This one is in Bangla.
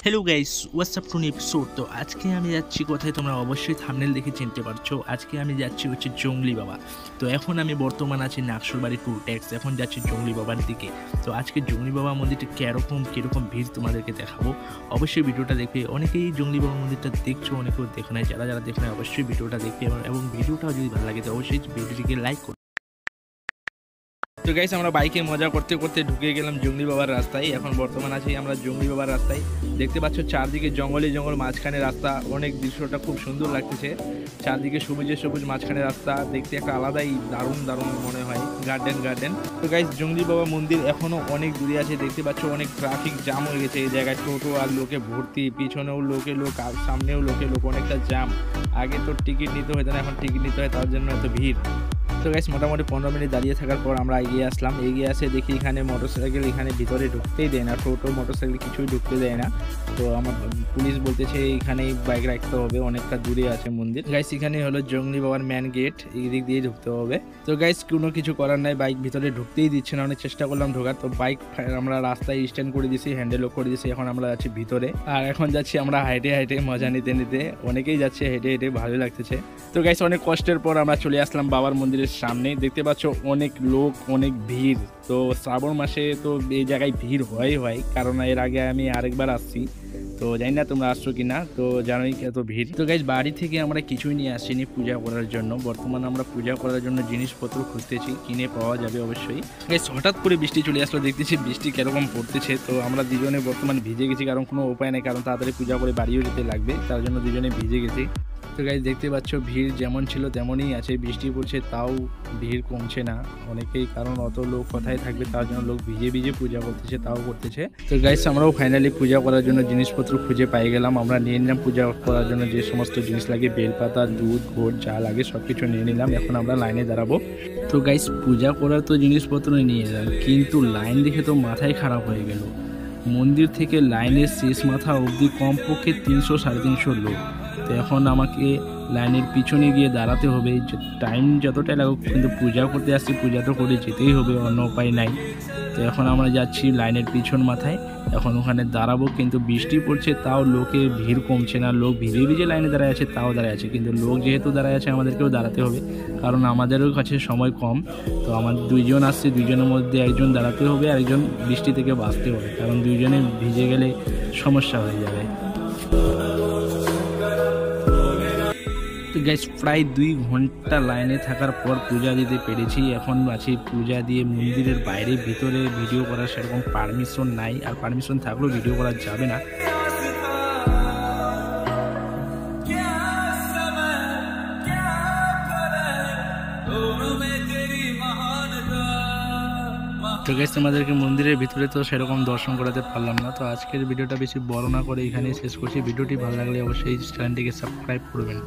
Hello guys what's up to episode. तो आज के আমি যাচ্ছি কোথায় তোমরা অবশ্যই থাম্বনেল দেখে চিনতে পারছো। আজকে আমি যাচ্ছি হচ্ছে জংলি বাবা। তো এখন আমি বর্তমান আছি নাকশলবাড়ি টু ট্যাক্স, এখন যাচ্ছি জংলি বাবার দিকে। তো আজকে জংলি বাবা মন্দিরটা কিরকম ভিড় তোমাদেরকে দেখাবো। অবশ্যই ভিডিওটা দেখবে। অনেকেই জংলি বাবা মন্দিরটা দেখছো, অনেকেও দেখো নাই। যারা দেখো নাই অবশ্যই ভিডিওটা দেখবে এবং ভিডিওটা যদি ভালো লাগে তো অবশ্যই ভিডিওটিকে লাইক করো। তো গাইস আমরা বাইকে মজা করতে করতে ঢুকে গেলাম জংলি বাবার রাস্তায়। এখন বর্তমান আছি আমরা জংলি বাবার রাস্তায়। দেখতে পাচ্ছ চারদিকে জঙ্গলে জঙ্গল, মাঝখানে রাস্তা। অনেক দৃশ্যটা খুব সুন্দর লাগতেছে। চারদিকে সবুজে সবুজ, মাঝখানে রাস্তা। দেখতে একটা আলাদাই দারুণ মনে হয়, গার্ডেন। তো গাইস জংলি বাবা মন্দির এখনো অনেক দূরে আছে। দেখতে পাচ্ছ অনেক ট্রাফিক জ্যাম হয়ে গেছে এই জায়গায়। টোটো আর লোকে ভর্তি, পিছনেও লোক আর সামনেও লোক, অনেকটা জ্যাম। আগে তো টিকিট নিতে হতো না, এখন টিকিট নিতে হয়, তার জন্য এত ভিড়। তো গাইস মোটামুটি 15 মিনিট দাঁড়িয়ে থাকার পর আমরা এগিয়ে আসলাম। এগিয়ে আসে দেখি এখানে মোটরসাইকেল এখানে ভিতরে ঢুকতেই দেয় না, টোটো মোটরসাইকেল কিছুই ঢুকতে দেয় না। তো আমার পুলিশ বলতেছে এখানেই বাইক রাখতে হবে, অনেকটা দূরে আছে মন্দির। গাইস এখানে হলো জংলি বাবার মেন গেট, এই দিক দিয়ে ঢুকতে হবে। তো গাইস কোনো কিছু করার নাই, বাইক ভিতরে ঢুকতেই দিচ্ছে না। অনেক চেষ্টা করলাম ঢোকার, তো বাইক আমরা রাস্তায় স্ট্যান্ড করে দিয়েছি, হ্যান্ডেল লক করে দিয়েছি। এখন আমরা যাচ্ছি ভিতরে, আর এখন যাচ্ছি আমরা হাইটে মজা নিতে। অনেকেই যাচ্ছে হেঁটে, ভালোই লাগতেছে। তো গাইস অনেক কষ্টের পর আমরা চলে আসলাম বাবার মন্দিরের সামনে। দেখতে পাচ্ছ অনেক লোক, অনেক ভিড়। তো শ্রাবণ মাসে তো এই জায়গায় ভিড় হয়, কারণ এর আগে আমি আরেকবার আসছি। তো জানি না তোমরা আসছো কিনা, তো জানোই এত ভিড়। তো গাইস বাড়ি থেকে আমরা কিছুই নিয়ে আসিনি পূজা করার জন্য। বর্তমানে আমরা পূজা করার জন্য জিনিসপত্র খুঁজতেছি, কিনে পাওয়া যাবে অবশ্যই। গাইস হঠাৎ করে বৃষ্টি চলে আসলো, দেখতেছি বৃষ্টি কিরকম পড়তেছে। তো আমরা দুজনে বর্তমানে ভিজে গেছি, কারণ কোনো উপায় নেই, কারণ তাড়াতাড়ি পূজা করে বাড়িও যেতে লাগবে, তার জন্য দুজনে ভিজে গেছি। তো গাইস দেখতে পাচ্ছ ভিড় যেমন ছিল তেমনই আছে। বৃষ্টি পড়ছে তাও ভিড় কমছে না অনেকেই, কারণ অত লোক কোথায় থাকবে, তার জন্য লোক ভিজে পূজা করতেছে, তাও করতেছে। তো গাইস আমরাও ফাইনালি পূজা করার জন্য জিনিসপত্র খুঁজে পাই গেলাম। আমরা নিয়ে নিলাম পূজা করার জন্য যে সমস্ত জিনিস লাগে, বেলপাতা, দুধ, ঘোট, যা লাগে সব কিছু নিয়ে নিলাম। এখন আমরা লাইনে দাঁড়াবো। তো গাইস পূজা করার তো জিনিসপত্র নিয়ে এলাম, কিন্তু লাইন দেখে তো মাথায় খারাপ হয়ে গেল। মন্দির থেকে লাইনের শেষ মাথা অবধি কমপক্ষে 300-350 লোক। তো এখন আমাকে লাইনের পিছনে গিয়ে দাঁড়াতে হবে। টাইম যতটাই লাগুক, কিন্তু পূজা করতে আসছি, পূজা তো করে যেতেই হবে, অন্য উপায় নাই। তো এখন আমরা যাচ্ছি লাইনের পিছন মাথায়, এখন ওখানে দাঁড়াবো। কিন্তু বৃষ্টি পড়ছে তাও লোকের ভিড় কমছে না। লোক ভিজে লাইনে দাঁড়ায় আছে, তাও দাঁড়ায় আছে। কিন্তু লোক যেহেতু দাঁড়ায় আছে, আমাদেরকেও দাঁড়াতে হবে, কারণ আমাদেরও কাছে সময় কম। তো আমাদের দুইজন আসছে, দুইজনের মধ্যে একজন দাঁড়াতে হবে আর একজন বৃষ্টি থেকে বাঁচতে হবে, কারণ দুইজনে ভিজে গেলে সমস্যা হয়ে যাবে। তো গাইস প্রায় 2 ঘন্টা লাইনে থাকার পর পূজা দিতে পেরেছি। এখন আছি পূজা দিয়ে মন্দিরের বাইরে। ভিতরে ভিডিও করার সেরকম পারমিশন নাই, আর পারমিশন থাকলেও ভিডিও করা যাবে না। তো গাইস তোমাদেরকে মন্দিরের ভিতরে তো সেরকম দর্শন করাতে পারলাম না। তো আজকের ভিডিওটা বেশি বড় না করে এখানেই শেষ করছি। ভিডিওটি ভালো লাগলে অবশ্যই চ্যানেলটিকে সাবস্ক্রাইব করবেন।